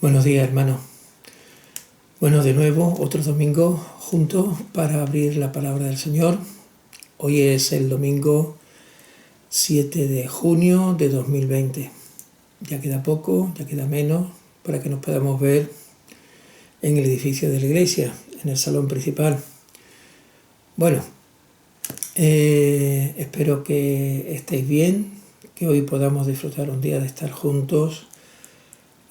Buenos días, hermanos. Bueno, de nuevo, otro domingo juntos para abrir la palabra del Señor. Hoy es el domingo 7 de junio de 2020. Ya queda poco, ya queda menos para que nos podamos ver en el edificio de la iglesia, en el salón principal. Bueno, espero que estéis bien, que hoy podamos disfrutar un día de estar juntos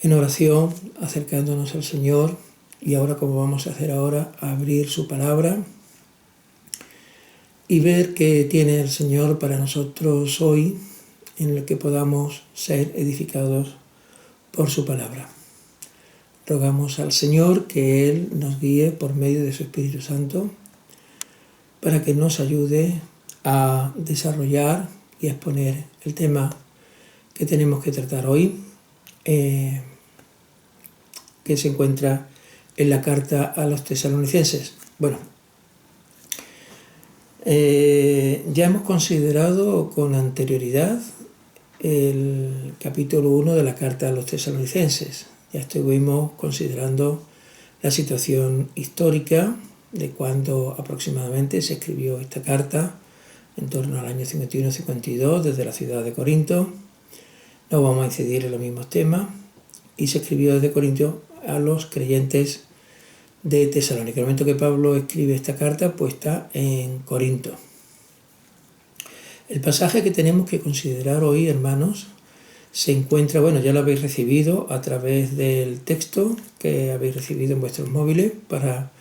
en oración, acercándonos al Señor, y ahora, como vamos a hacer ahora, abrir su palabra y ver qué tiene el Señor para nosotros hoy, en el que podamos ser edificados por su palabra. Rogamos al Señor que Él nos guíe por medio de su Espíritu Santo para que nos ayude a desarrollar y a exponer el tema que tenemos que tratar hoy, que se encuentra en la carta a los tesalonicenses. Bueno, ya hemos considerado con anterioridad el capítulo 1 de la carta a los tesalonicenses. Ya estuvimos considerando la situación histórica de cuando aproximadamente se escribió esta carta, en torno al año 51-52, desde la ciudad de Corinto. No vamos a incidir en los mismos temas. Y se escribió desde Corinto a los creyentes de Tesalónica. En el momento que Pablo escribe esta carta, pues está en Corinto. El pasaje que tenemos que considerar hoy, hermanos, se encuentra, bueno, ya lo habéis recibido a través del texto que habéis recibido en vuestros móviles para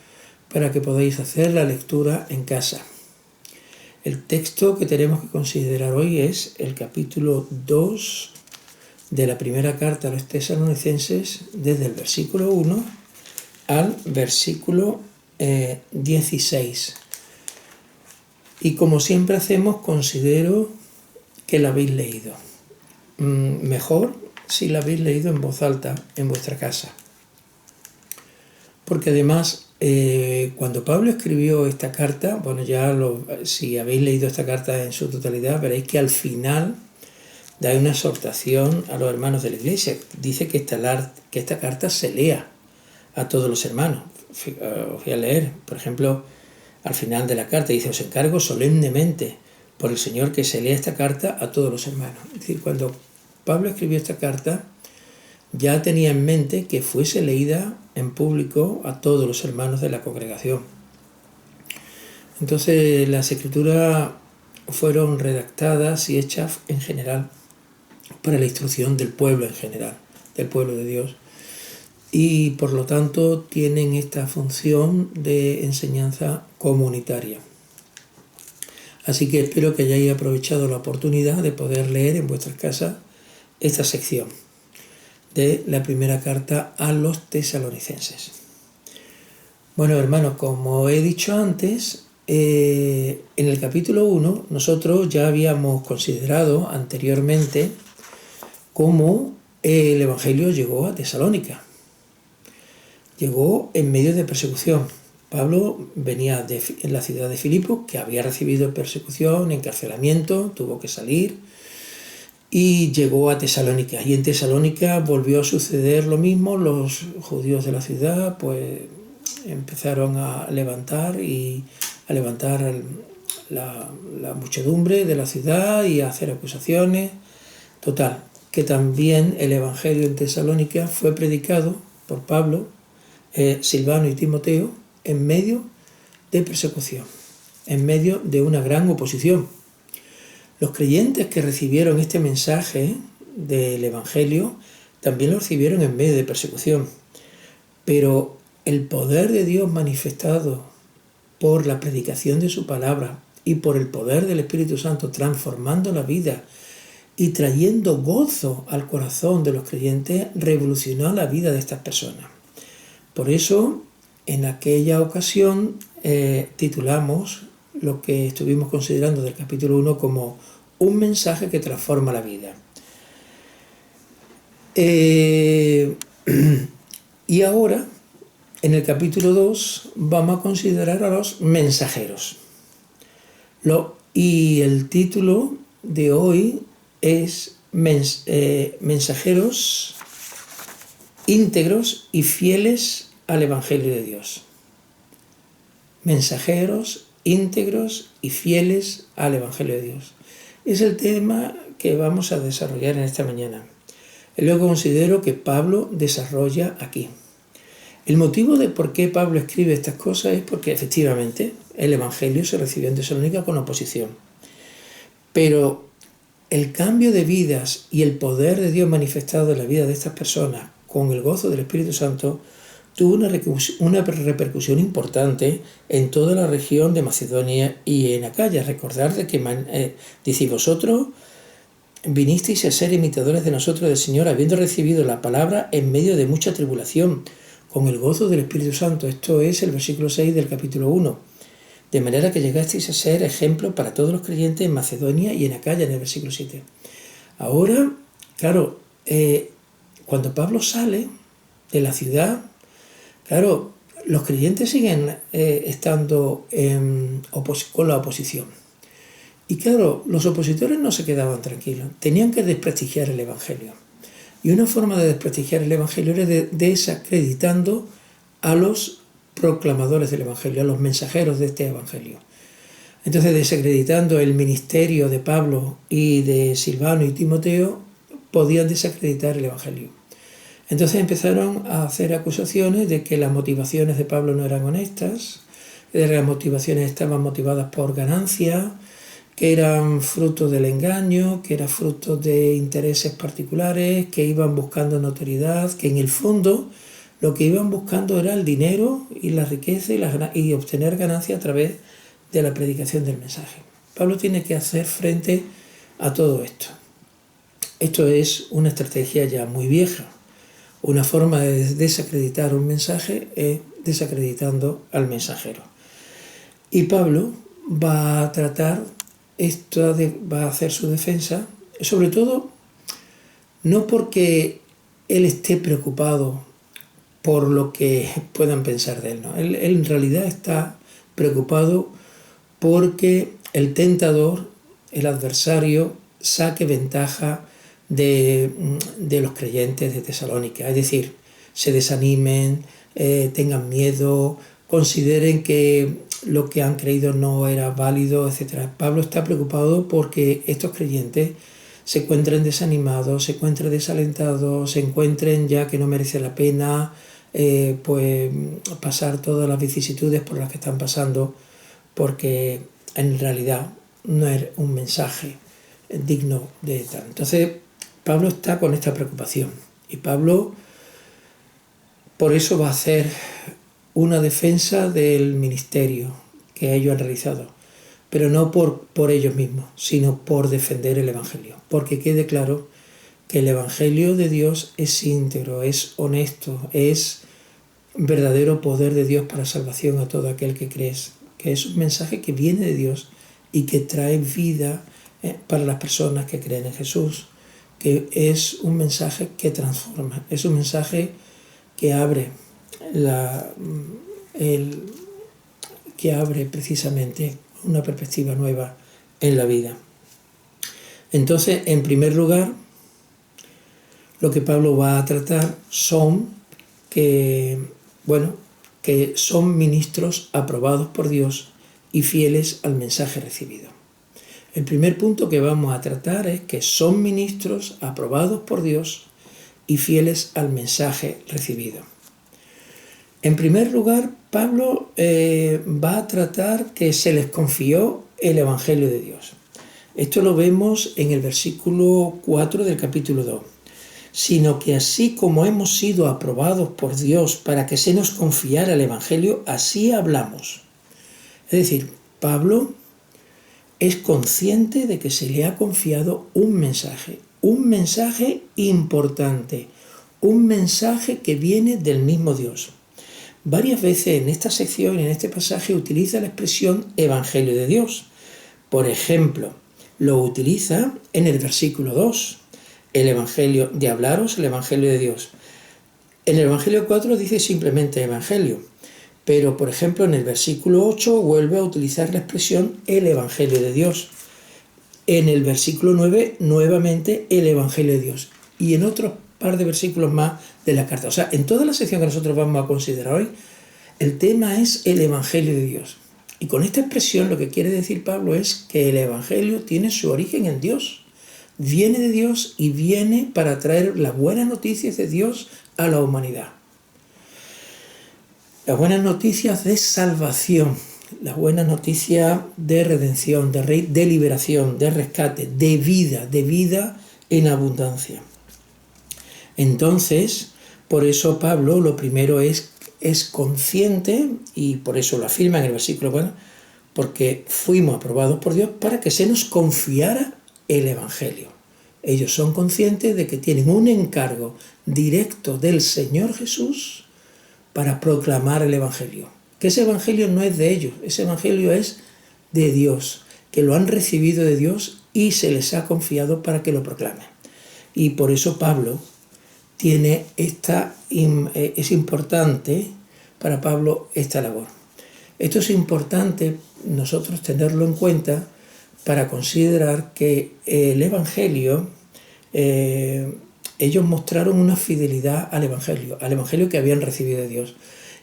que podáis hacer la lectura en casa. El texto que tenemos que considerar hoy es el capítulo 2 de la primera carta a los tesalonicenses, desde el versículo 1 al versículo 16. Y como siempre hacemos, considero que la habéis leído. Mejor si la habéis leído en voz alta en vuestra casa. Porque además, cuando Pablo escribió esta carta, bueno, si habéis leído esta carta en su totalidad, veréis que al final da una exhortación a los hermanos de la iglesia. Dice que esta carta se lea a todos los hermanos. Os voy a leer, por ejemplo, al final de la carta dice: os encargo solemnemente por el Señor que se lea esta carta a todos los hermanos. Es decir, cuando Pablo escribió esta carta, ya tenía en mente que fuese leída en público a todos los hermanos de la congregación. Entonces, las escrituras fueron redactadas y hechas en general para la instrucción del pueblo en general, del pueblo de Dios. Y por lo tanto tienen esta función de enseñanza comunitaria. Así que espero que hayáis aprovechado la oportunidad de poder leer en vuestras casas esta sección de la primera carta a los tesalonicenses. Bueno, hermanos, como he dicho antes, en el capítulo 1 nosotros ya habíamos considerado anteriormente cómo el Evangelio llegó a Tesalónica. Llegó en medio de persecución. Pablo venía en la ciudad de Filipos, que había recibido persecución, encarcelamiento, tuvo que salir y llegó a Tesalónica. Y en Tesalónica volvió a suceder lo mismo. Los judíos de la ciudad pues empezaron a levantar la muchedumbre de la ciudad y a hacer acusaciones. Total, que también el Evangelio en Tesalónica fue predicado por Pablo, Silvano y Timoteo en medio de persecución, en medio de una gran oposición. Los creyentes que recibieron este mensaje del Evangelio también lo recibieron en medio de persecución, pero el poder de Dios manifestado por la predicación de su palabra y por el poder del Espíritu Santo transformando la vida y trayendo gozo al corazón de los creyentes revolucionó la vida de estas personas. Por eso, en aquella ocasión titulamos lo que estuvimos considerando del capítulo 1 como un mensaje que transforma la vida. Y ahora, en el capítulo 2, vamos a considerar a los mensajeros. Y el título de hoy es mensajeros íntegros y fieles al Evangelio de Dios. Mensajeros íntegros y fieles al Evangelio de Dios. Es el tema que vamos a desarrollar en esta mañana. Y luego considero que Pablo desarrolla aquí. El motivo de por qué Pablo escribe estas cosas es porque efectivamente el Evangelio se recibió en Tesalónica con oposición. Pero el cambio de vidas y el poder de Dios manifestado en la vida de estas personas con el gozo del Espíritu Santo tuvo una repercusión importante en toda la región de Macedonia y en Acaya. Recordad que dice, vosotros vinisteis a ser imitadores de nosotros del Señor, habiendo recibido la palabra en medio de mucha tribulación, con el gozo del Espíritu Santo. Esto es el versículo 6 del capítulo 1. De manera que llegasteis a ser ejemplo para todos los creyentes en Macedonia y en Acaya, en el versículo 7. Ahora, claro, cuando Pablo sale de la ciudad, claro, los creyentes siguen estando con la oposición. Y claro, los opositores no se quedaban tranquilos, tenían que desprestigiar el Evangelio. Y una forma de desprestigiar el Evangelio era desacreditando a los proclamadores del Evangelio, a los mensajeros de este Evangelio. Entonces, desacreditando el ministerio de Pablo y de Silvano y Timoteo, podían desacreditar el Evangelio. Entonces empezaron a hacer acusaciones de que las motivaciones de Pablo no eran honestas, de que las motivaciones estaban motivadas por ganancia, que eran fruto del engaño, que eran fruto de intereses particulares, que iban buscando notoriedad, que en el fondo lo que iban buscando era el dinero y la riqueza y obtener ganancia a través de la predicación del mensaje. Pablo tiene que hacer frente a todo esto. Esto es una estrategia ya muy vieja. Una forma de desacreditar un mensaje es desacreditando al mensajero. Y Pablo va a tratar va a hacer su defensa, sobre todo no porque él esté preocupado por lo que puedan pensar de él, ¿no? Él en realidad está preocupado porque el tentador, el adversario, saque ventaja de los creyentes de Tesalónica, es decir, se desanimen, tengan miedo, consideren que lo que han creído no era válido, etc. Pablo está preocupado porque estos creyentes se encuentren desanimados, se encuentren desalentados, se encuentren ya que no merece la pena pues pasar todas las vicisitudes por las que están pasando, porque en realidad no es un mensaje digno de tal. Entonces Pablo está con esta preocupación y Pablo por eso va a hacer una defensa del ministerio que ellos han realizado, pero no por ellos mismos, sino por defender el Evangelio, porque quede claro que el Evangelio de Dios es íntegro, es honesto, es verdadero poder de Dios para salvación a todo aquel que crees, que es un mensaje que viene de Dios y que trae vida para las personas que creen en Jesús, que es un mensaje que transforma, es un mensaje que abre precisamente una perspectiva nueva en la vida. Entonces, en primer lugar, lo que Pablo va a tratar son que son ministros aprobados por Dios y fieles al mensaje recibido. El primer punto que vamos a tratar es que son ministros aprobados por Dios y fieles al mensaje recibido. En primer lugar, Pablo va a tratar que se les confió el Evangelio de Dios. Esto lo vemos en el versículo 4 del capítulo 2. Sino que así como hemos sido aprobados por Dios para que se nos confiara el Evangelio, así hablamos. Es decir, Pablo es consciente de que se le ha confiado un mensaje importante, un mensaje que viene del mismo Dios. Varias veces en esta sección, en este pasaje, utiliza la expresión Evangelio de Dios. Por ejemplo, lo utiliza en el versículo 2, el Evangelio de hablaros, el Evangelio de Dios. En el Evangelio 4 dice simplemente Evangelio, pero por ejemplo en el versículo 8 vuelve a utilizar la expresión el Evangelio de Dios. En el versículo 9 nuevamente el Evangelio de Dios. Y en otros par de versículos más de la carta. O sea, en toda la sección que nosotros vamos a considerar hoy, el tema es el Evangelio de Dios. Y con esta expresión lo que quiere decir Pablo es que el Evangelio tiene su origen en Dios. Viene de Dios y viene para traer las buenas noticias de Dios a la humanidad. Las buenas noticias de salvación, las buenas noticias de redención, de liberación, de rescate, de vida en abundancia. Entonces, por eso Pablo lo primero es consciente, y por eso lo afirma en el versículo 4, porque fuimos aprobados por Dios para que se nos confiara el Evangelio. Ellos son conscientes de que tienen un encargo directo del Señor Jesús para proclamar el Evangelio. Que ese Evangelio no es de ellos, ese Evangelio es de Dios, que lo han recibido de Dios y se les ha confiado para que lo proclamen. Y por eso Pablo tiene es importante para Pablo esta labor. Esto es importante nosotros tenerlo en cuenta para considerar que el Evangelio, ellos mostraron una fidelidad al Evangelio que habían recibido de Dios.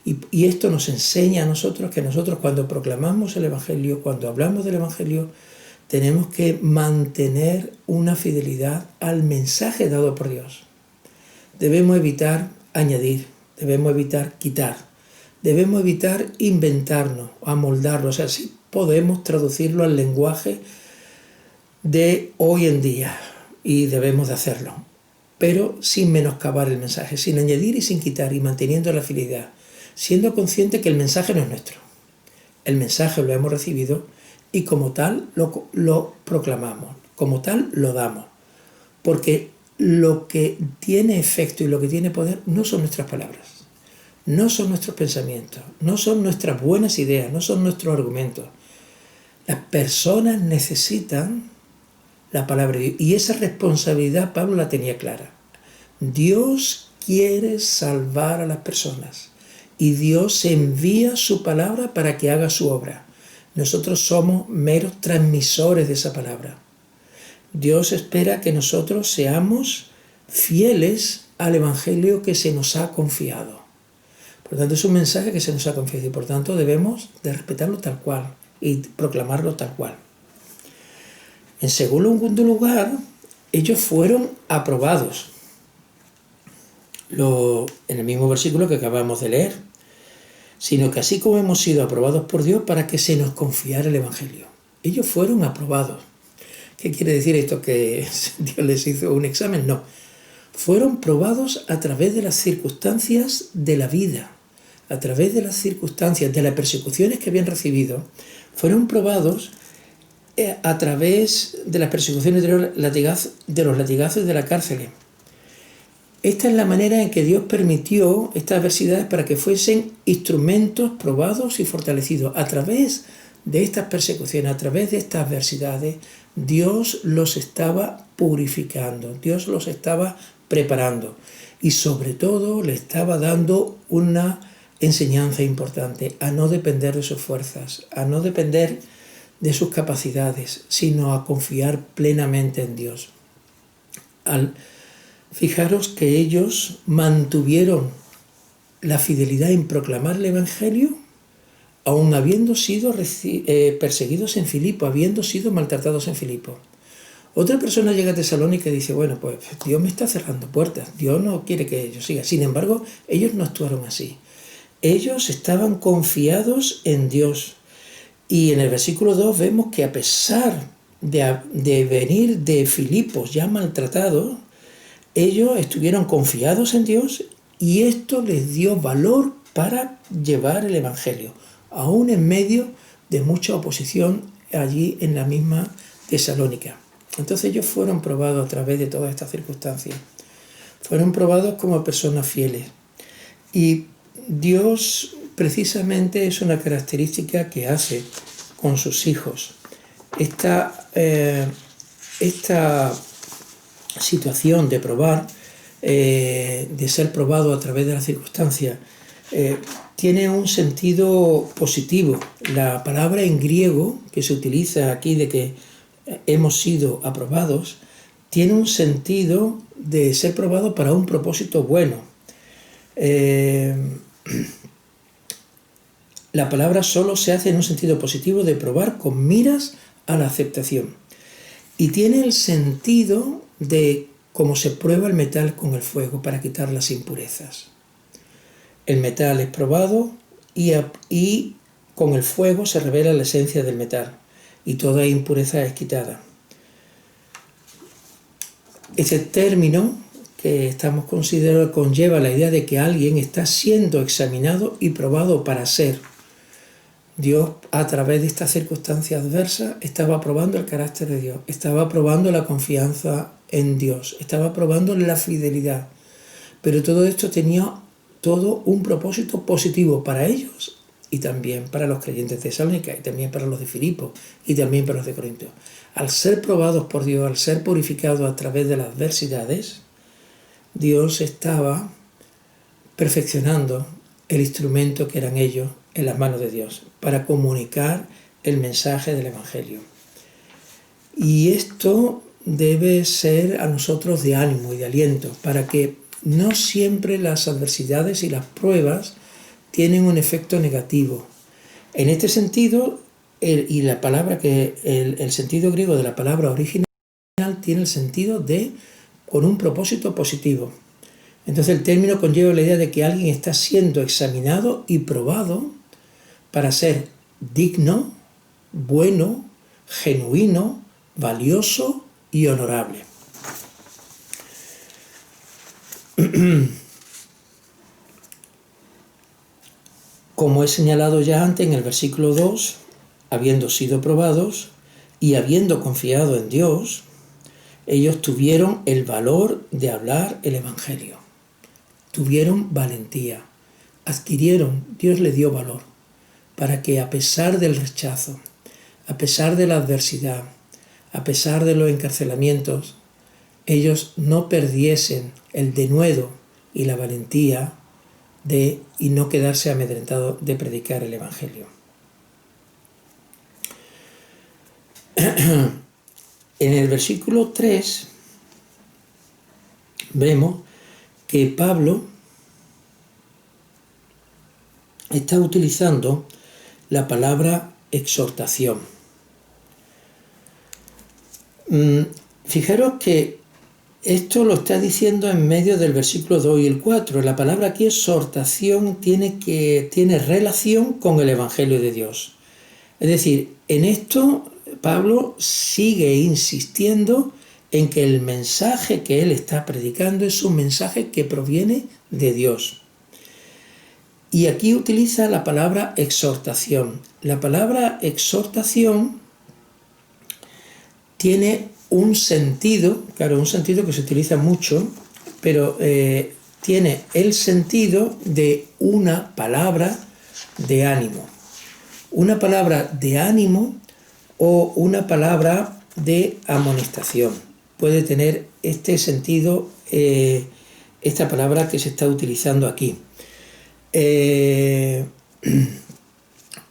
Y esto nos enseña a nosotros que nosotros cuando proclamamos el Evangelio, cuando hablamos del Evangelio, tenemos que mantener una fidelidad al mensaje dado por Dios. Debemos evitar añadir, debemos evitar quitar, debemos evitar inventarnos, amoldarlo. O sea, sí podemos traducirlo al lenguaje de hoy en día y debemos de hacerlo, pero sin menoscabar el mensaje, sin añadir y sin quitar, y manteniendo la fidelidad, siendo consciente que el mensaje no es nuestro. El mensaje lo hemos recibido y como tal lo proclamamos, como tal lo damos, porque lo que tiene efecto y lo que tiene poder no son nuestras palabras, no son nuestros pensamientos, no son nuestras buenas ideas, no son nuestros argumentos. Las personas necesitan la palabra de Dios, y esa responsabilidad Pablo la tenía clara. Dios quiere salvar a las personas y Dios envía su palabra para que haga su obra. Nosotros somos meros transmisores de esa palabra. Dios espera que nosotros seamos fieles al Evangelio que se nos ha confiado. Por tanto, es un mensaje que se nos ha confiado y por tanto debemos de respetarlo tal cual y proclamarlo tal cual. En segundo lugar, ellos fueron aprobados. En el mismo versículo que acabamos de leer. Sino que así como hemos sido aprobados por Dios para que se nos confiara el Evangelio. Ellos fueron aprobados. ¿Qué quiere decir esto? ¿Que Dios les hizo un examen? No. Fueron probados a través de las circunstancias de la vida, a través de las circunstancias de las persecuciones que habían recibido. Fueron probados a través de las persecuciones de los latigazos de la cárcel. Esta es la manera en que Dios permitió estas adversidades para que fuesen instrumentos probados y fortalecidos. A través de estas persecuciones, a través de estas adversidades, Dios los estaba purificando, Dios los estaba preparando y sobre todo le estaba dando una enseñanza importante, a no depender de sus fuerzas, a no depender de sus capacidades, sino a confiar plenamente en Dios. Fijaros que ellos mantuvieron la fidelidad en proclamar el Evangelio, aun habiendo sido perseguidos en Filipo, habiendo sido maltratados en Filipo. Otra persona llega a Tesalónica y dice, bueno, pues Dios me está cerrando puertas, Dios no quiere que yo siga. Sin embargo, ellos no actuaron así. Ellos estaban confiados en Dios. Y en el versículo 2 vemos que a pesar de venir de Filipos ya maltratados, ellos estuvieron confiados en Dios y esto les dio valor para llevar el Evangelio, aún en medio de mucha oposición allí en la misma Tesalónica. Entonces ellos fueron probados a través de todas estas circunstancias. Fueron probados como personas fieles. Y Dios precisamente es una característica que hace con sus hijos. Esta situación de probar, de ser probado a través de las circunstancias, tiene un sentido positivo. La palabra en griego que se utiliza aquí de que hemos sido aprobados tiene un sentido de ser probado para un propósito bueno. La palabra solo se hace en un sentido positivo de probar con miras a la aceptación. Y tiene el sentido de cómo se prueba el metal con el fuego para quitar las impurezas. El metal es probado y con el fuego se revela la esencia del metal y toda impureza es quitada. Ese término que estamos considerando conlleva la idea de que alguien está siendo examinado y probado para ser. Dios, a través de esta circunstancia adversa, estaba probando el carácter de Dios, estaba probando la confianza en Dios, estaba probando la fidelidad. Pero todo esto tenía todo un propósito positivo para ellos y también para los creyentes de Tesalónica, y también para los de Filipo, y también para los de Corinto. Al ser probados por Dios, al ser purificados a través de las adversidades, Dios estaba perfeccionando el instrumento que eran ellos en las manos de Dios para comunicar el mensaje del Evangelio. Y esto debe ser a nosotros de ánimo y de aliento, para que no siempre las adversidades y las pruebas tienen un efecto negativo. En este sentido, el sentido griego de la palabra original tiene el sentido de con un propósito positivo. Entonces el término conlleva la idea de que alguien está siendo examinado y probado para ser digno, bueno, genuino, valioso y honorable. Como he señalado ya antes en el versículo 2, habiendo sido probados y habiendo confiado en Dios, ellos tuvieron el valor de hablar el Evangelio. Tuvieron valentía, adquirieron, Dios les dio valor, para que a pesar del rechazo, a pesar de la adversidad, a pesar de los encarcelamientos, ellos no perdiesen el denuedo y la valentía y no quedarse amedrentados de predicar el Evangelio. En el versículo 3 vemos que Pablo está utilizando la palabra exhortación. Fijaros que esto lo está diciendo en medio del versículo 2 y el 4. La palabra aquí exhortación tiene relación con el Evangelio de Dios. Es decir, en esto Pablo sigue insistiendo en que el mensaje que él está predicando es un mensaje que proviene de Dios. Y aquí utiliza la palabra exhortación. La palabra exhortación tiene un sentido, claro, un sentido que se utiliza mucho, pero tiene el sentido de una palabra de ánimo. Una palabra de ánimo o una palabra de amonestación. Puede tener este sentido, esta palabra que se está utilizando aquí.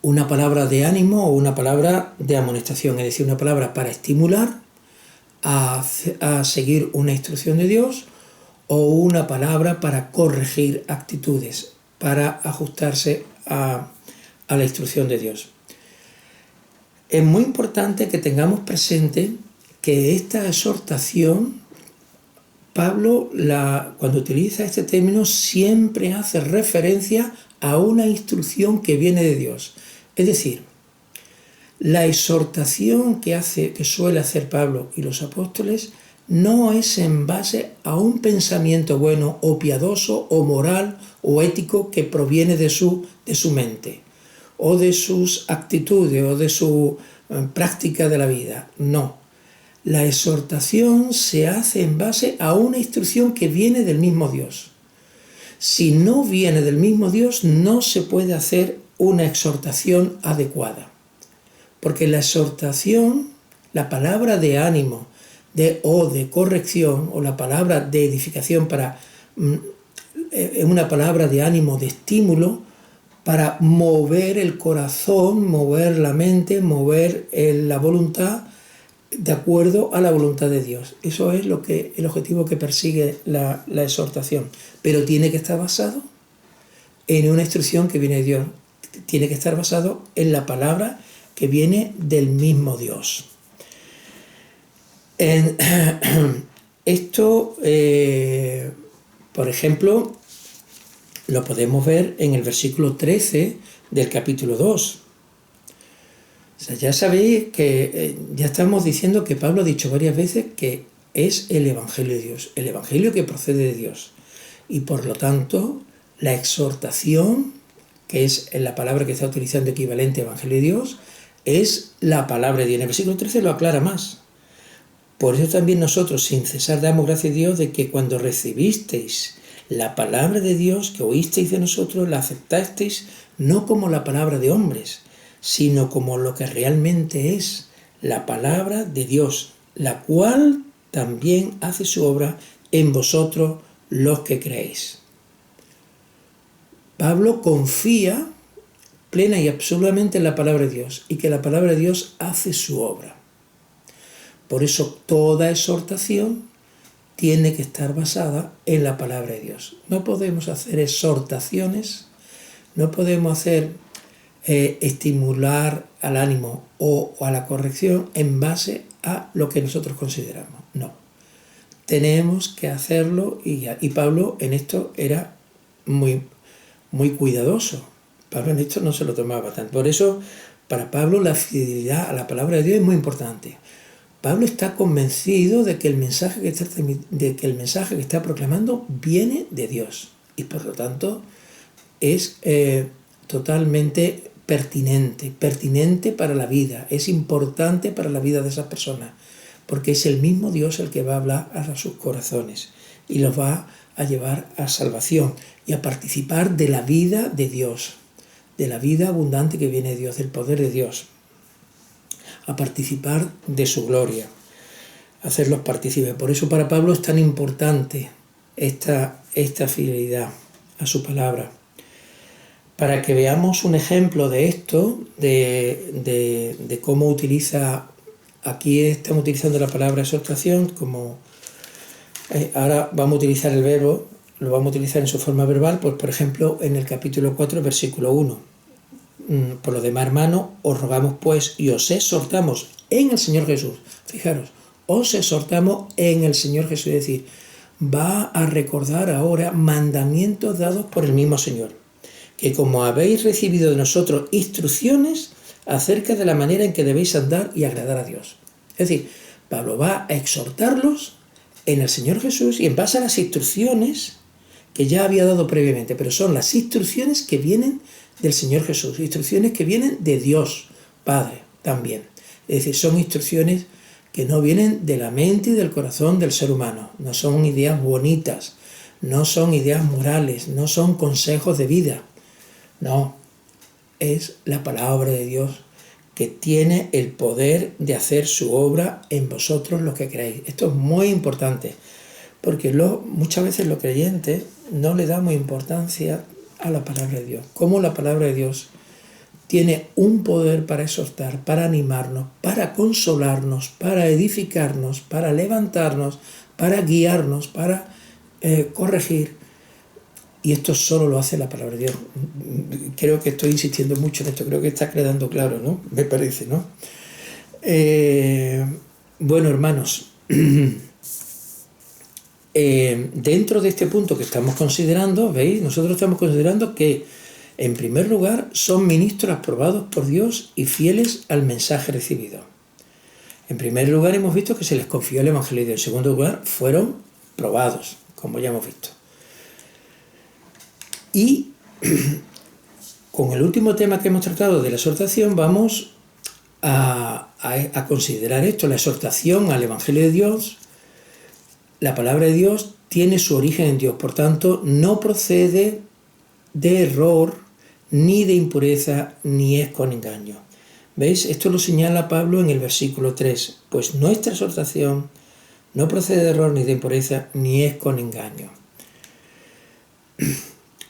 Una palabra de ánimo o una palabra de amonestación, es decir, una palabra para estimular a seguir una instrucción de Dios o una palabra para corregir actitudes, para ajustarse a la instrucción de Dios. Es muy importante que tengamos presente que esta exhortación, Pablo, cuando utiliza este término, siempre hace referencia a una instrucción que viene de Dios. Es decir, la exhortación que suele hacer Pablo y los apóstoles no es en base a un pensamiento bueno o piadoso o moral o ético que proviene de su mente o de sus actitudes o de su práctica de la vida. No. La exhortación se hace en base a una instrucción que viene del mismo Dios. Si no viene del mismo Dios, no se puede hacer una exhortación adecuada. Porque la exhortación, la palabra de ánimo o de corrección, o la palabra de edificación es una palabra de ánimo, de estímulo, para mover el corazón, mover la mente, mover la voluntad de acuerdo a la voluntad de Dios. Eso es el objetivo que persigue la exhortación. Pero tiene que estar basado en una instrucción que viene de Dios. Tiene que estar basado en la palabra que viene del mismo Dios. Esto, por ejemplo, lo podemos ver en el versículo 13 del capítulo 2. O sea, ya sabéis que ya estamos diciendo que Pablo ha dicho varias veces que es el Evangelio de Dios, el Evangelio que procede de Dios. Y por lo tanto, la exhortación, que es la palabra que está utilizando equivalente a Evangelio de Dios, es la palabra de Dios. En el versículo 13 lo aclara más. Por eso también nosotros, sin cesar, damos gracias a Dios de que cuando recibisteis la palabra de Dios que oísteis de nosotros, la aceptasteis no como la palabra de hombres, sino como lo que realmente es la palabra de Dios, la cual también hace su obra en vosotros los que creéis. Pablo confía plena y absolutamente en la palabra de Dios y que la palabra de Dios hace su obra. Por eso toda exhortación tiene que estar basada en la palabra de Dios. No podemos hacer exhortaciones, no podemos hacer estimular al ánimo o a la corrección en base a lo que nosotros consideramos. No. Tenemos que hacerlo y Pablo en esto era muy cuidadoso. Pablo en esto no se lo tomaba tanto. Por eso, para Pablo, la fidelidad a la palabra de Dios es muy importante. Pablo está convencido de que el mensaje que está proclamando viene de Dios y por lo tanto es totalmente pertinente para la vida, es importante para la vida de esas personas, porque es el mismo Dios el que va a hablar a sus corazones y los va a llevar a salvación y a participar de la vida de Dios, de la vida abundante que viene de Dios, del poder de Dios, a participar de su gloria, hacerlos partícipes. Por eso para Pablo es tan importante esta fidelidad a su palabra. Para que veamos un ejemplo de esto, de cómo utiliza, aquí estamos utilizando la palabra exhortación, como ahora vamos a utilizar el verbo, lo vamos a utilizar en su forma verbal, pues por ejemplo en el capítulo 4, versículo 1. Por lo demás, hermanos, os rogamos pues y os exhortamos en el Señor Jesús. Fijaros, os exhortamos en el Señor Jesús, es decir, va a recordar ahora mandamientos dados por el mismo Señor, que como habéis recibido de nosotros instrucciones acerca de la manera en que debéis andar y agradar a Dios. Es decir, Pablo va a exhortarlos en el Señor Jesús y en base a las instrucciones que ya había dado previamente, pero son las instrucciones que vienen del Señor Jesús, instrucciones que vienen de Dios Padre también. Es decir, son instrucciones que no vienen de la mente y del corazón del ser humano, no son ideas bonitas, no son ideas morales, no son consejos de vida, no, es la palabra de Dios que tiene el poder de hacer su obra en vosotros los que creéis. Esto es muy importante, porque muchas veces los creyentes no le damos importancia a la palabra de Dios. Cómo la palabra de Dios tiene un poder para exhortar, para animarnos, para consolarnos, para edificarnos, para levantarnos, para guiarnos, para corregir. Y esto solo lo hace la palabra de Dios. Creo que estoy insistiendo mucho en esto, creo que está quedando claro, ¿no? Me parece, ¿no? Bueno, hermanos, dentro de este punto que estamos considerando, ¿veis? Nosotros estamos considerando que, en primer lugar, son ministros aprobados por Dios y fieles al mensaje recibido. En primer lugar, hemos visto que se les confió el Evangelio. En segundo lugar, fueron probados, como ya hemos visto. Y con el último tema que hemos tratado de la exhortación, vamos a considerar esto, la exhortación al Evangelio de Dios. La palabra de Dios tiene su origen en Dios, por tanto, no procede de error, ni de impureza, ni es con engaño. ¿Veis? Esto lo señala Pablo en el versículo 3. Pues nuestra exhortación no procede de error, ni de impureza, ni es con engaño.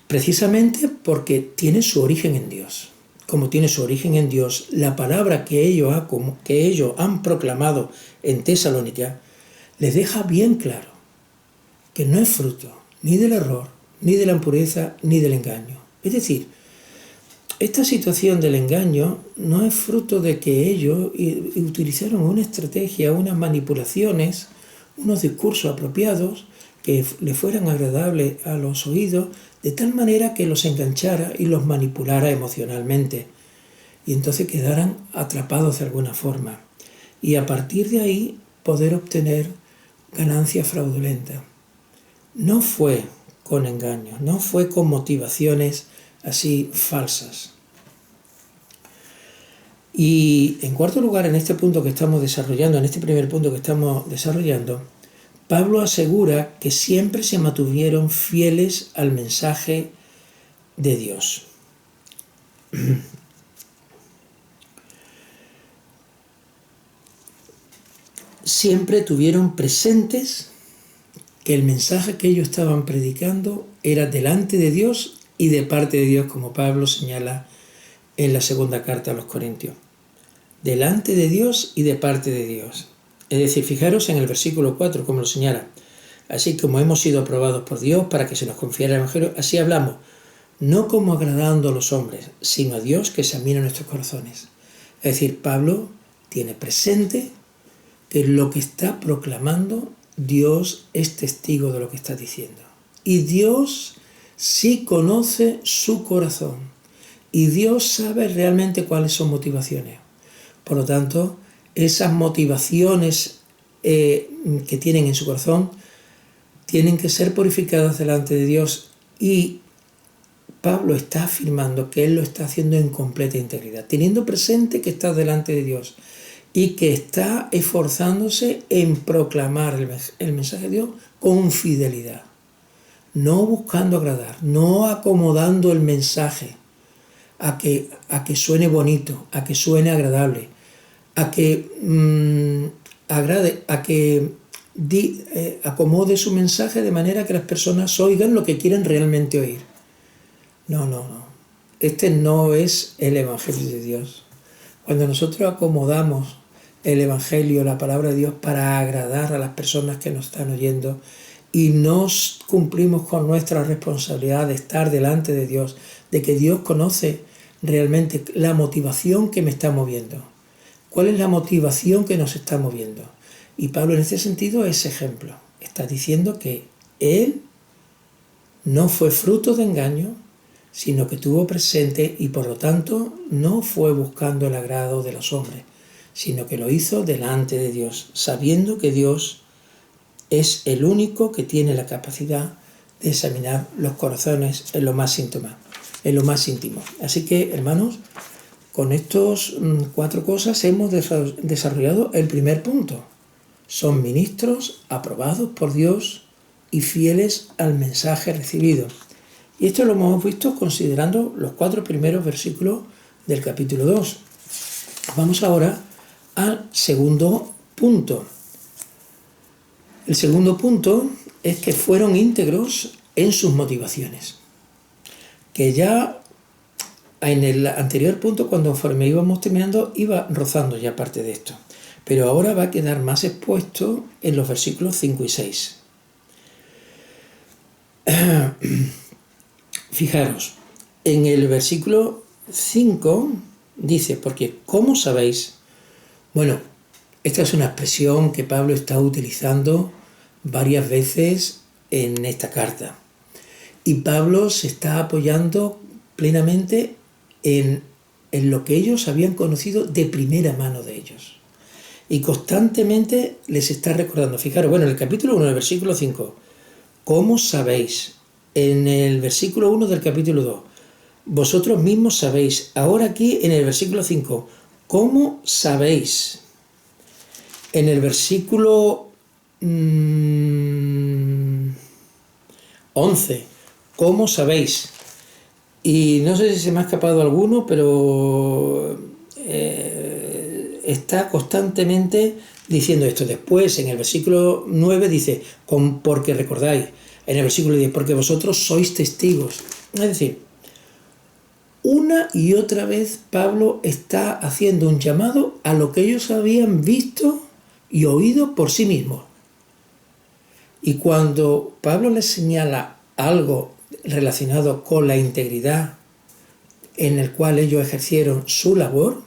Precisamente porque tiene su origen en Dios. como tiene su origen en Dios, la palabra que ellos han proclamado en Tesalónica les deja bien claro que no es fruto ni del error, ni de la impureza, ni del engaño. Es decir, esta situación del engaño no es fruto de que ellos utilizaron una estrategia, unas manipulaciones, unos discursos apropiados que le fueran agradables a los oídos, de tal manera que los enganchara y los manipulara emocionalmente, y entonces quedaran atrapados de alguna forma, y a partir de ahí poder obtener ganancias fraudulentas. No fue con engaños, no fue con motivaciones así falsas. Y en cuarto lugar, en este punto que estamos desarrollando, en este primer punto que estamos desarrollando, Pablo asegura que siempre se mantuvieron fieles al mensaje de Dios. Siempre tuvieron presentes que el mensaje que ellos estaban predicando era delante de Dios y de parte de Dios, como Pablo señala en la segunda carta a los Corintios. Delante de Dios y de parte de Dios. Es decir, fijaros en el versículo 4, como lo señala. Así como hemos sido aprobados por Dios para que se nos confiara el Evangelio, así hablamos, no como agradando a los hombres, sino a Dios que examina nuestros corazones. Es decir, Pablo tiene presente que lo que está proclamando, Dios es testigo de lo que está diciendo. Y Dios sí conoce su corazón. Y Dios sabe realmente cuáles son motivaciones. Por lo tanto, esas motivaciones que tienen en su corazón tienen que ser purificadas delante de Dios, y Pablo está afirmando que él lo está haciendo en completa integridad, teniendo presente que está delante de Dios y que está esforzándose en proclamar el mensaje de Dios con fidelidad, no buscando agradar, no acomodando el mensaje a que suene bonito, a que suene agradable, a que agrade, a que acomode su mensaje de manera que las personas oigan lo que quieren realmente oír. No. Este no es el Evangelio de Dios. Cuando nosotros acomodamos el Evangelio, la palabra de Dios, para agradar a las personas que nos están oyendo, y nos cumplimos con nuestra responsabilidad de estar delante de Dios, de que Dios conoce realmente la motivación que me está moviendo. ¿Cuál es la motivación que nos está moviendo? Y Pablo en este sentido es ejemplo. Está diciendo que él no fue fruto de engaño, sino que tuvo presente y por lo tanto no fue buscando el agrado de los hombres, sino que lo hizo delante de Dios, sabiendo que Dios es el único que tiene la capacidad de examinar los corazones en lo más íntimo. Así que, hermanos, con estos 4 cosas hemos desarrollado el primer punto. Son ministros aprobados por Dios y fieles al mensaje recibido. Y esto lo hemos visto considerando los 4 primeros versículos del capítulo 2. Vamos ahora al segundo punto. El segundo punto es que fueron íntegros en sus motivaciones. Que ya en el anterior punto, conforme íbamos terminando, iba rozando ya parte de esto. Pero ahora va a quedar más expuesto en los versículos 5 y 6. Fijaros, en el versículo 5 dice, porque ¿cómo sabéis? Bueno, esta es una expresión que Pablo está utilizando varias veces en esta carta. Y Pablo se está apoyando plenamente en lo que ellos habían conocido de primera mano de ellos. Y constantemente les está recordando. Fijaros, bueno, en el capítulo 1, el versículo 5, ¿cómo sabéis? En el versículo 1 del capítulo 2, vosotros mismos sabéis. Ahora aquí en el versículo 5, ¿cómo sabéis? En el versículo 11, ¿cómo sabéis? Y no sé si se me ha escapado alguno, pero está constantemente diciendo esto. Después, en el versículo 9 dice, porque recordáis. En el versículo 10, porque vosotros sois testigos. Es decir, una y otra vez Pablo está haciendo un llamado a lo que ellos habían visto y oído por sí mismos. Y cuando Pablo les señala algo relacionado con la integridad en el cual ellos ejercieron su labor,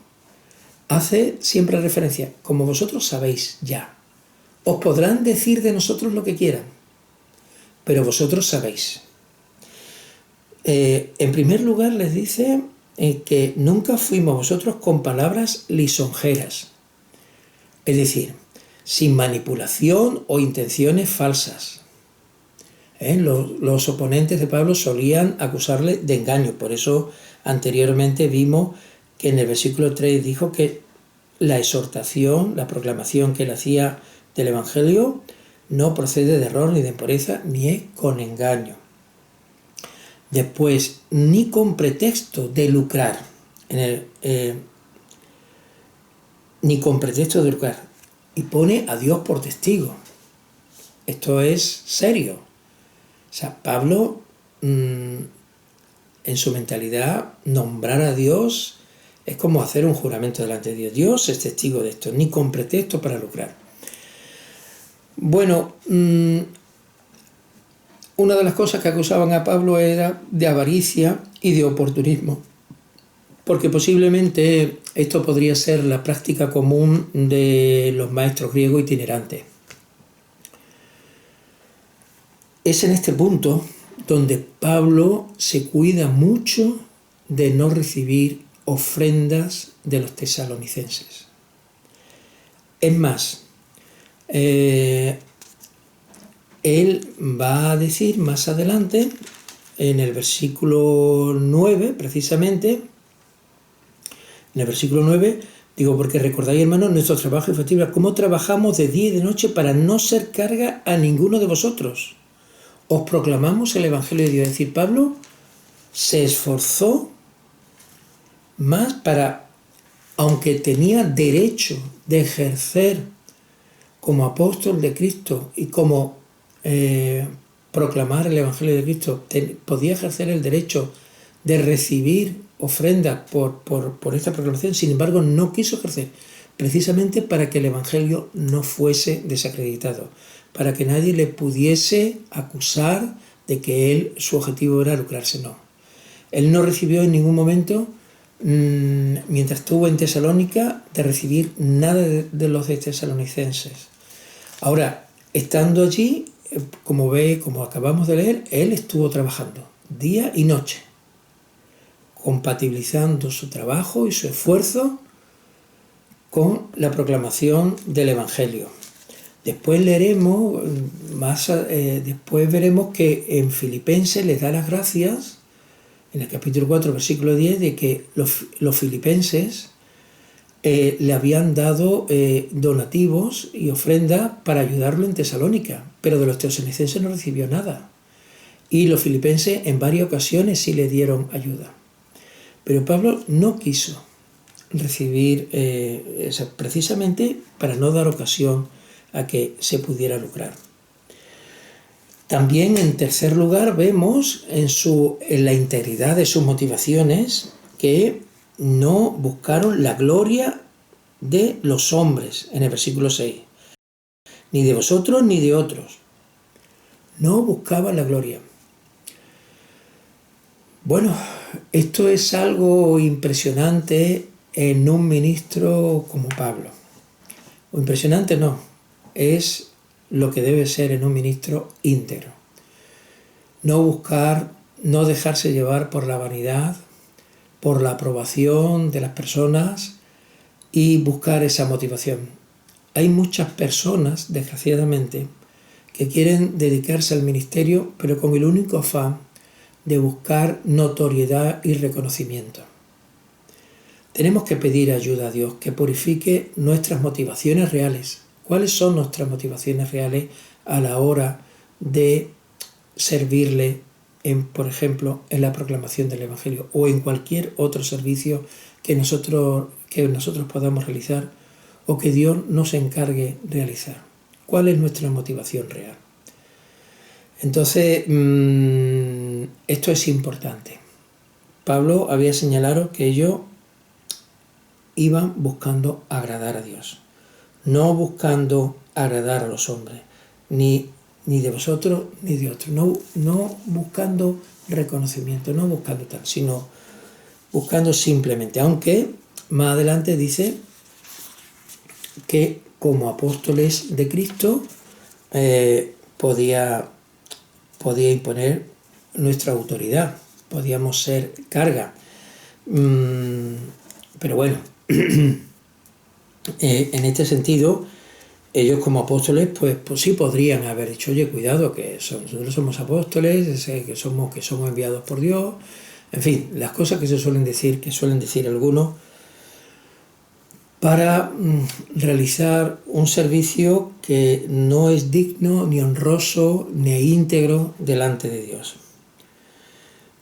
hace siempre referencia, como vosotros sabéis ya. Os podrán decir de nosotros lo que quieran, pero vosotros sabéis. En primer lugar les dice que nunca fuimos vosotros con palabras lisonjeras, es decir, sin manipulación o intenciones falsas. Los oponentes de Pablo solían acusarle de engaño, por eso anteriormente vimos que en el versículo 3 dijo que la exhortación, la proclamación que él hacía del Evangelio no procede de error ni de impureza, ni es con engaño. Después, ni con pretexto de lucrar, ni con pretexto de lucrar, y pone a Dios por testigo. Esto es serio. O sea, Pablo, en su mentalidad, nombrar a Dios es como hacer un juramento delante de Dios. Dios es testigo de esto, ni con pretexto para lucrar. Bueno, una de las cosas que acusaban a Pablo era de avaricia y de oportunismo, porque posiblemente esto podría ser la práctica común de los maestros griegos itinerantes. Es en este punto donde Pablo se cuida mucho de no recibir ofrendas de los tesalonicenses. Es más, él va a decir más adelante, en el versículo 9, precisamente, en el versículo 9, digo, porque recordáis, hermanos, nuestro trabajo efectivo, cómo trabajamos de día y de noche para no ser carga a ninguno de vosotros. Os proclamamos el Evangelio de Dios. Es decir, Pablo se esforzó más para, aunque tenía derecho de ejercer como apóstol de Cristo y como proclamar el Evangelio de Cristo, podía ejercer el derecho de recibir ofrendas por esta proclamación, sin embargo no quiso ejercer, precisamente para que el Evangelio no fuese desacreditado, para que nadie le pudiese acusar de que su objetivo era lucrarse. No. Él no recibió en ningún momento, mientras estuvo en Tesalónica, de recibir nada de los de tesalonicenses. Ahora, estando allí, como acabamos de leer, él estuvo trabajando día y noche, compatibilizando su trabajo y su esfuerzo con la proclamación del Evangelio. Después leeremos, después veremos que en Filipenses les da las gracias, en el capítulo 4, versículo 10, de que los filipenses le habían dado donativos y ofrendas para ayudarlo en Tesalónica, pero de los tesalonicenses no recibió nada. Y los filipenses en varias ocasiones sí le dieron ayuda. Pero Pablo no quiso recibir precisamente para no dar ocasión a que se pudiera lucrar. También, en tercer lugar, vemos en la integridad de sus motivaciones que no buscaron la gloria de los hombres, en el versículo 6. Ni de vosotros ni de otros. No buscaban la gloria. Bueno, esto es algo impresionante en un ministro como Pablo. O impresionante no, es lo que debe ser en un ministro íntegro. No buscar, no dejarse llevar por la vanidad, por la aprobación de las personas y buscar esa motivación. Hay muchas personas, desgraciadamente, que quieren dedicarse al ministerio, pero con el único afán de buscar notoriedad y reconocimiento. Tenemos que pedir ayuda a Dios, que purifique nuestras motivaciones reales. ¿Cuáles son nuestras motivaciones reales a la hora de servirle, por ejemplo, en la proclamación del Evangelio o en cualquier otro servicio que nosotros podamos realizar o que Dios nos encargue realizar? ¿Cuál es nuestra motivación real? Entonces, esto es importante. Pablo había señalado que ellos iban buscando agradar a Dios, no buscando agradar a los hombres, ni de vosotros ni de otros, no buscando reconocimiento, no buscando tal, sino buscando simplemente, aunque más adelante dice que como apóstoles de Cristo podía imponer nuestra autoridad, podíamos ser carga. Pero bueno, en este sentido, ellos como apóstoles, pues sí podrían haber dicho, oye, cuidado, que nosotros somos apóstoles, que somos enviados por Dios, en fin, las cosas que suelen decir algunos, para realizar un servicio que no es digno, ni honroso, ni íntegro delante de Dios,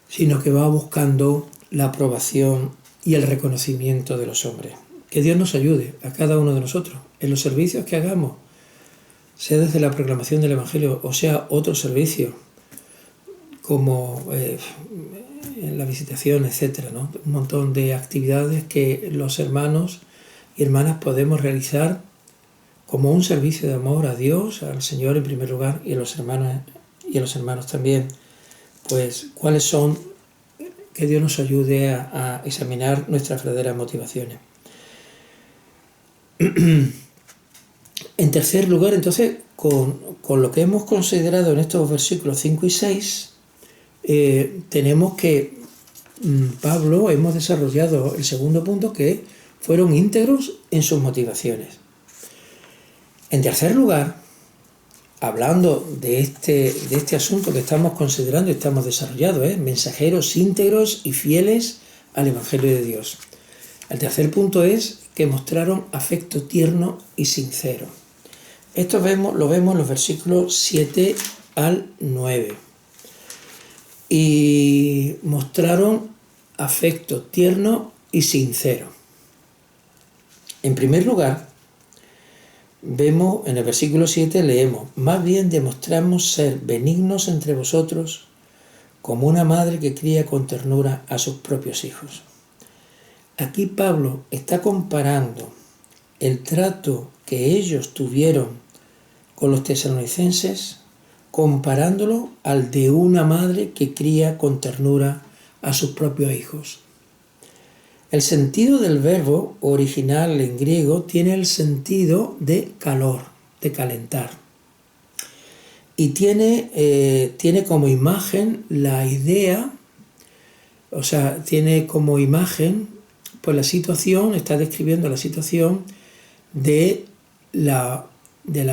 sino que va buscando la aprobación y el reconocimiento de los hombres. Que Dios nos ayude a cada uno de nosotros en los servicios que hagamos, sea desde la proclamación del Evangelio o sea otro servicio, como en la visitación, etcétera, ¿no? Un montón de actividades que los hermanos y hermanas podemos realizar como un servicio de amor a Dios, al Señor en primer lugar, y a los hermanos también. Pues cuáles son, que Dios nos ayude a examinar nuestras verdaderas motivaciones. En tercer lugar, entonces, con lo que hemos considerado en estos versículos 5 y 6, tenemos que Pablo hemos desarrollado el segundo punto, que fueron íntegros en sus motivaciones. En tercer lugar, hablando de este asunto que estamos considerando y estamos desarrollando, mensajeros íntegros y fieles al Evangelio de Dios. El tercer punto es que mostraron afecto tierno y sincero. Esto lo vemos en los versículos 7 al 9. Y mostraron afecto tierno y sincero. En primer lugar, vemos en el versículo 7, leemos, más bien demostramos ser benignos entre vosotros como una madre que cría con ternura a sus propios hijos. Aquí Pablo está comparando el trato que ellos tuvieron con los tesalonicenses, comparándolo al de una madre que cría con ternura a sus propios hijos. El sentido del verbo original en griego tiene el sentido de calor, de calentar. Y tiene como imagen la idea, o sea, tiene como imagen, pues la situación, está describiendo la situación de la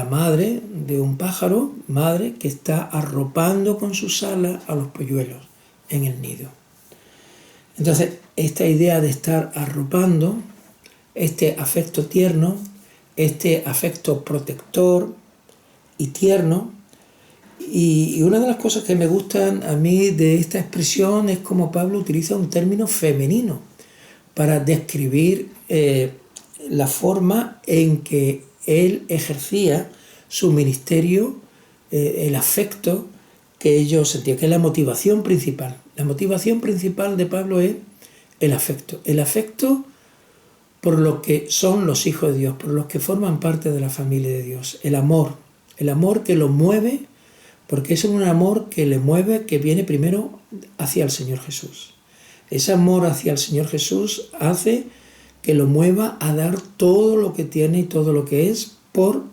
madre, de un pájaro, madre, que está arropando con sus alas a los polluelos en el nido. Entonces, esta idea de estar arropando, este afecto tierno, este afecto protector y tierno, y una de las cosas que me gustan a mí de esta expresión es como Pablo utiliza un término femenino para describir la forma en que él ejercía su ministerio, el afecto que ellos sentían, que es la motivación principal. La motivación principal de Pablo es el afecto por los que son los hijos de Dios, por los que forman parte de la familia de Dios, el amor que lo mueve, porque es un amor que le mueve, que viene primero hacia el Señor Jesús. Ese amor hacia el Señor Jesús hace que lo mueva a dar todo lo que tiene y todo lo que es por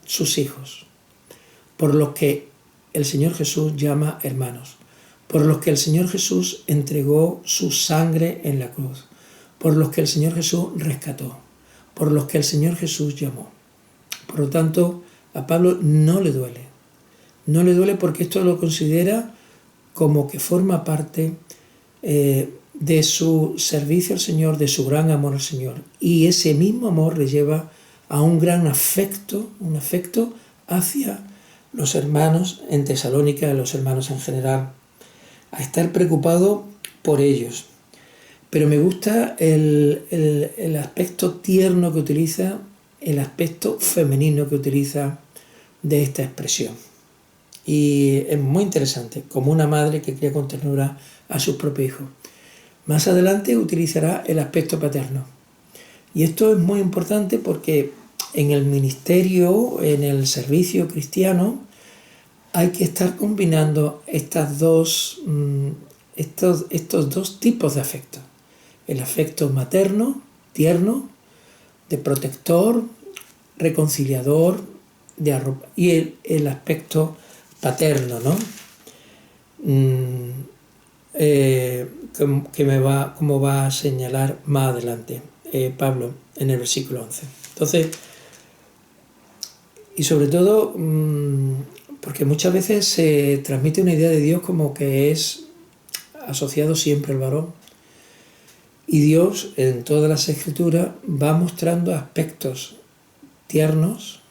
sus hijos, por los que el Señor Jesús llama hermanos, por los que el Señor Jesús entregó su sangre en la cruz, por los que el Señor Jesús rescató, por los que el Señor Jesús llamó. Por lo tanto, a Pablo no le duele porque esto lo considera como que forma parte de su servicio al Señor, de su gran amor al Señor. Y ese mismo amor le lleva a un gran afecto, un afecto hacia los hermanos en Tesalónica, los hermanos en general, a estar preocupado por ellos. Pero me gusta el aspecto tierno que utiliza, el aspecto femenino que utiliza de esta expresión. Y es muy interesante, como una madre que cría con ternura a sus propios hijos. Más adelante utilizará el aspecto paterno. Y esto es muy importante porque en el ministerio, en el servicio cristiano, hay que estar combinando estos dos tipos de afecto. El afecto materno, tierno, de protector, reconciliador, y el aspecto paterno, ¿no? Como va a señalar más adelante Pablo en el versículo 11. Entonces, y sobre todo, porque muchas veces se transmite una idea de Dios como que es asociado siempre al varón. Y Dios, en todas las escrituras, va mostrando aspectos tiernos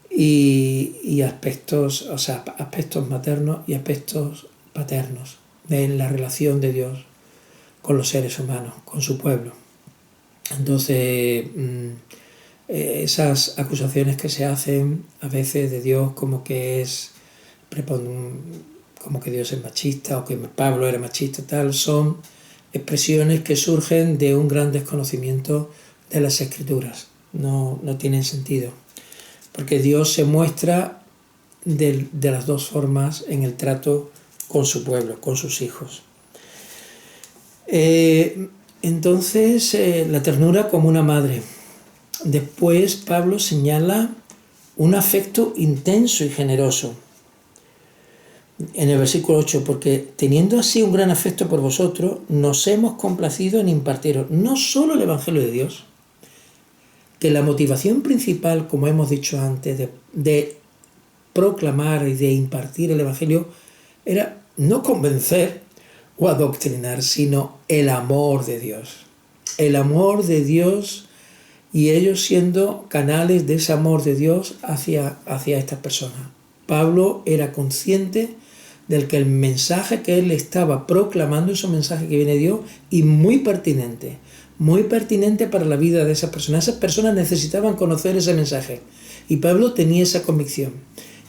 y aspectos, o sea, aspectos maternos y aspectos paternos en la relación de Dios con los seres humanos, con su pueblo. Entonces, esas acusaciones que se hacen a veces de Dios como que Dios es machista o que Pablo era machista, tal, son expresiones que surgen de un gran desconocimiento de las Escrituras. No tienen sentido, porque Dios se muestra de las dos formas en el trato con su pueblo, con sus hijos. Entonces, la ternura como una madre. Después Pablo señala un afecto intenso y generoso. En el versículo 8, porque teniendo así un gran afecto por vosotros, nos hemos complacido en impartiros no solo el Evangelio de Dios, que la motivación principal, como hemos dicho antes, de proclamar y de impartir el Evangelio era no convencer o adoctrinar, sino el amor de Dios. El amor de Dios y ellos siendo canales de ese amor de Dios hacia estas personas. Pablo era consciente del que el mensaje que él estaba proclamando es un mensaje que viene de Dios y muy pertinente para la vida de esas personas. Esas personas necesitaban conocer ese mensaje y Pablo tenía esa convicción.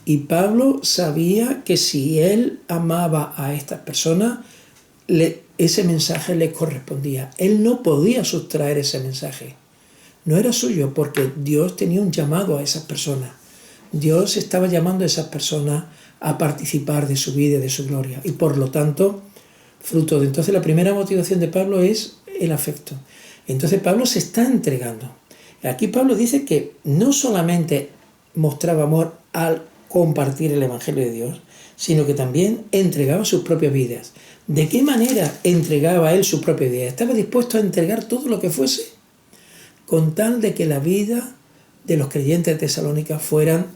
Y Pablo sabía que si él amaba a estas personas, ese mensaje le correspondía. Él no podía sustraer ese mensaje. No era suyo porque Dios tenía un llamado a esas personas. Dios estaba llamando a esas personas a participar de su vida y de su gloria. Y por lo tanto, fruto de... Entonces la primera motivación de Pablo es el afecto. Entonces Pablo se está entregando. Aquí Pablo dice que no solamente mostraba amor al compartir el Evangelio de Dios, sino que también entregaba sus propias vidas. ¿De qué manera entregaba él su propia vida? Estaba dispuesto a entregar todo lo que fuese, con tal de que la vida de los creyentes de Tesalónica fueran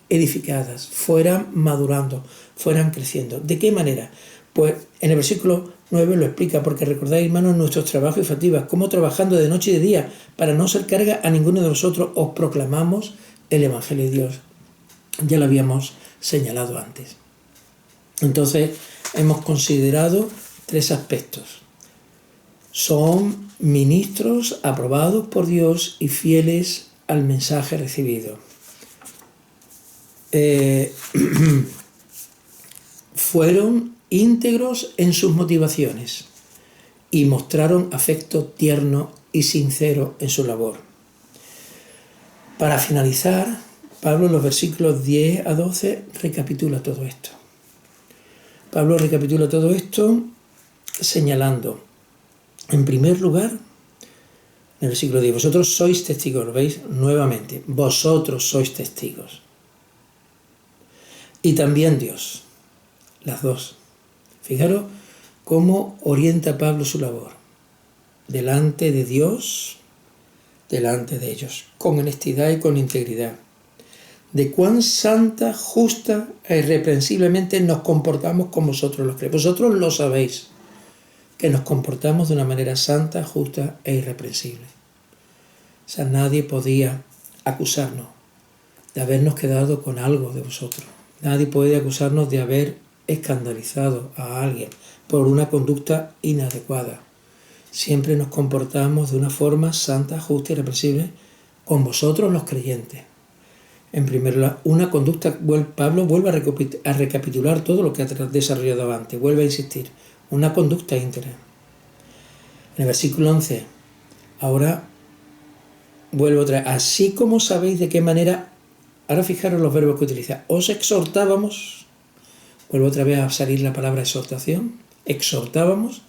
edificadas, fueran madurando, fueran creciendo. ¿De qué manera? Pues en el versículo 9 lo explica, porque recordáis, hermanos, nuestros trabajos y fatigas, cómo trabajando de noche y de día, para no ser carga a ninguno de vosotros, os proclamamos el Evangelio de Dios. Ya lo habíamos señalado antes. Entonces, hemos considerado 3 aspectos. Son ministros aprobados por Dios y fieles al mensaje recibido. Fueron íntegros en sus motivaciones y mostraron afecto tierno y sincero en su labor. Para finalizar, Pablo en los versículos 10 a 12 recapitula todo esto. Pablo recapitula todo esto señalando, en primer lugar, en el versículo 10, vosotros sois testigos, ¿lo veis? Nuevamente, vosotros sois testigos. Y también Dios, las dos. Fijaros cómo orienta Pablo su labor. Delante de Dios, delante de ellos, con honestidad y con integridad. De cuán santa, justa e irreprensiblemente nos comportamos con vosotros los creyentes. Vosotros lo sabéis, que nos comportamos de una manera santa, justa e irreprensible. O sea, nadie podía acusarnos de habernos quedado con algo de vosotros. Nadie puede acusarnos de haber escandalizado a alguien por una conducta inadecuada. Siempre nos comportamos de una forma santa, justa y irreprensible con vosotros los creyentes. En primer lugar, una conducta, Pablo vuelve a recapitular todo lo que ha desarrollado antes, vuelve a insistir, una conducta íntegra. En el versículo 11, ahora vuelvo otra vez. Así como sabéis de qué manera, ahora fijaros los verbos que utiliza. Os exhortábamos, vuelvo otra vez a salir la palabra exhortación, exhortábamos,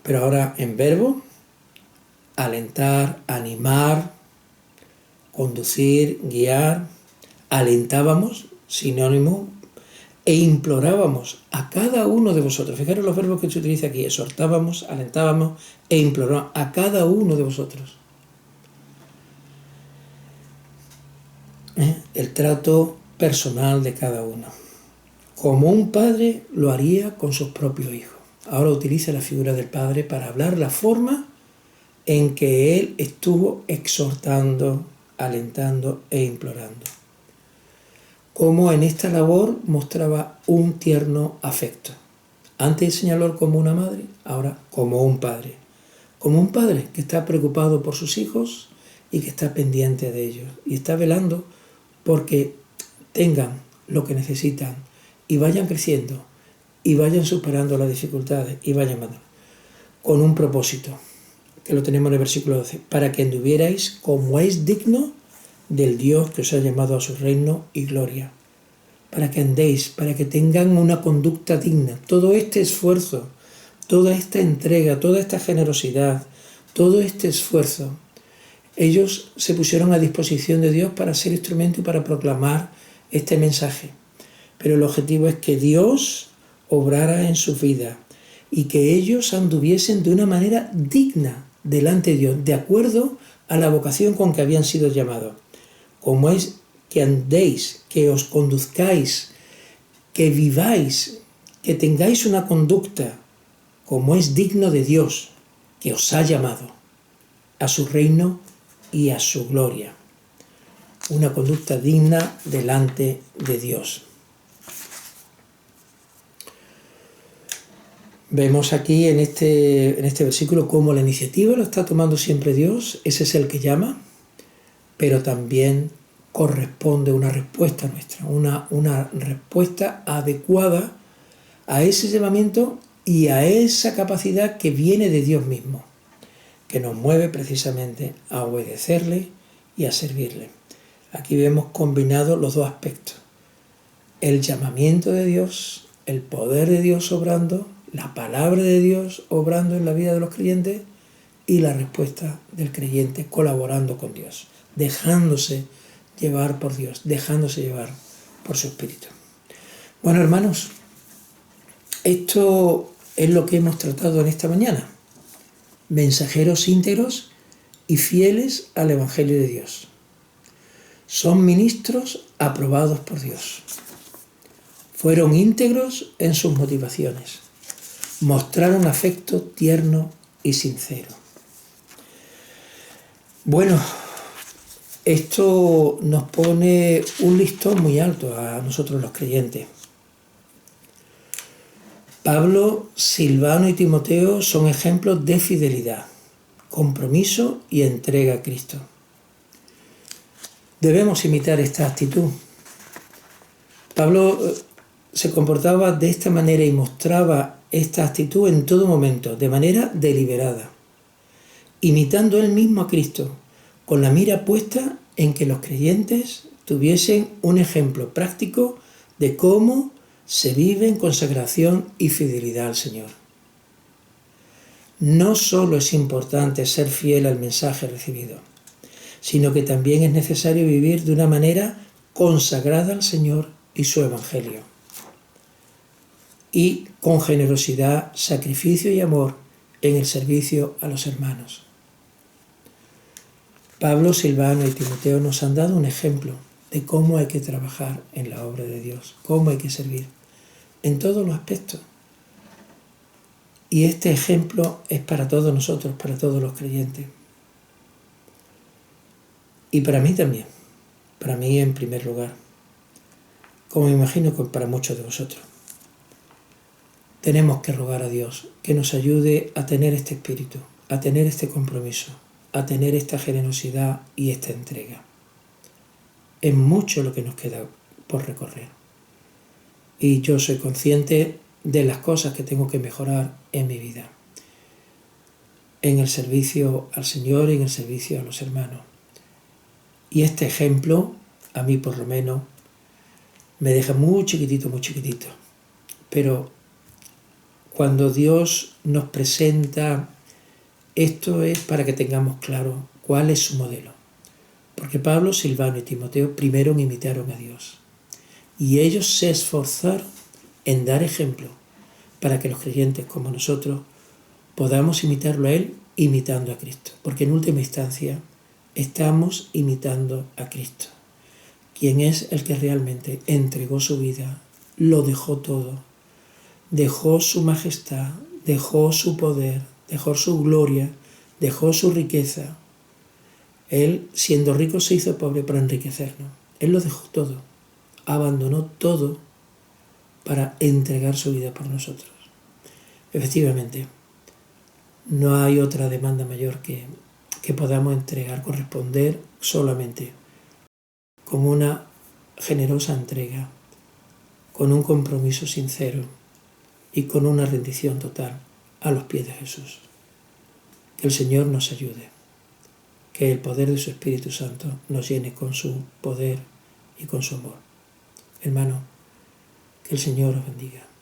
pero ahora en verbo, alentar, animar, conducir, guiar, alentábamos, sinónimo, e implorábamos a cada uno de vosotros. Fijaros los verbos que se utiliza aquí, exhortábamos, alentábamos e implorábamos a cada uno de vosotros. El trato personal de cada uno. Como un padre lo haría con sus propios hijos. Ahora utiliza la figura del padre para hablar la forma en que él estuvo exhortando, alentando e implorando. Como en esta labor mostraba un tierno afecto. Antes señaló como una madre, ahora como un padre. Como un padre que está preocupado por sus hijos y que está pendiente de ellos. Y está velando porque tengan lo que necesitan y vayan creciendo y vayan superando las dificultades y vayan mandando. Con un propósito, que lo tenemos en el versículo 12, para que anduvierais como es digno del Dios que os ha llamado a su reino y gloria. Para que andéis, para que tengan una conducta digna. Todo este esfuerzo, toda esta entrega, toda esta generosidad, todo este esfuerzo, ellos se pusieron a disposición de Dios para ser instrumento y para proclamar este mensaje. Pero el objetivo es que Dios obrara en su vida y que ellos anduviesen de una manera digna delante de Dios, de acuerdo a la vocación con que habían sido llamados. Como es que andéis, que os conduzcáis, que viváis, que tengáis una conducta como es digno de Dios, que os ha llamado a su reino y a su gloria. Una conducta digna delante de Dios. Vemos aquí en este versículo cómo la iniciativa lo está tomando siempre Dios, ese es el que llama, pero también corresponde una respuesta nuestra, una respuesta adecuada a ese llamamiento y a esa capacidad que viene de Dios mismo, que nos mueve precisamente a obedecerle y a servirle. Aquí vemos combinados los dos aspectos, el llamamiento de Dios, el poder de Dios obrando, la palabra de Dios obrando en la vida de los creyentes y la respuesta del creyente colaborando con Dios, dejándose llevar por Dios, dejándose llevar por su Espíritu. Bueno, hermanos, esto es lo que hemos tratado en esta mañana. Mensajeros íntegros y fieles al Evangelio de Dios. Son ministros aprobados por Dios. Fueron íntegros en sus motivaciones. Mostraron afecto tierno y sincero. Bueno, esto nos pone un listón muy alto a nosotros los creyentes. Pablo, Silvano y Timoteo son ejemplos de fidelidad, compromiso y entrega a Cristo. Debemos imitar esta actitud. Pablo se comportaba de esta manera y mostraba esta actitud en todo momento, de manera deliberada, imitando él mismo a Cristo, con la mira puesta en que los creyentes tuviesen un ejemplo práctico de cómo se vive en consagración y fidelidad al Señor. No solo es importante ser fiel al mensaje recibido, sino que también es necesario vivir de una manera consagrada al Señor y su Evangelio. Y con generosidad, sacrificio y amor en el servicio a los hermanos. Pablo, Silvano y Timoteo nos han dado un ejemplo de cómo hay que trabajar en la obra de Dios, cómo hay que servir, en todos los aspectos. Y este ejemplo es para todos nosotros, para todos los creyentes. Y para mí también, para mí en primer lugar, como me imagino que para muchos de vosotros. Tenemos que rogar a Dios que nos ayude a tener este espíritu, a tener este compromiso, a tener esta generosidad y esta entrega. Es mucho lo que nos queda por recorrer. Y yo soy consciente de las cosas que tengo que mejorar en mi vida. en el servicio al Señor y en el servicio a los hermanos. Y este ejemplo, a mí por lo menos, me deja muy chiquitito, muy chiquitito. Pero cuando Dios nos presenta, esto es para que tengamos claro cuál es su modelo. Porque Pablo, Silvano y Timoteo primero imitaron a Dios. Y ellos se esforzaron en dar ejemplo para que los creyentes como nosotros podamos imitarlo a Él imitando a Cristo. Porque en última instancia estamos imitando a Cristo, quien es el que realmente entregó su vida, lo dejó todo, dejó su majestad, dejó su poder, dejó su gloria, dejó su riqueza. Él, siendo rico, se hizo pobre para enriquecernos. Él lo dejó todo, abandonó todo para entregar su vida por nosotros. Efectivamente, no hay otra demanda mayor que podamos entregar, corresponder solamente con una generosa entrega, con un compromiso sincero y con una rendición total a los pies de Jesús. Que el Señor nos ayude, que el poder de su Espíritu Santo nos llene con su poder y con su amor. Hermano, que el Señor os bendiga.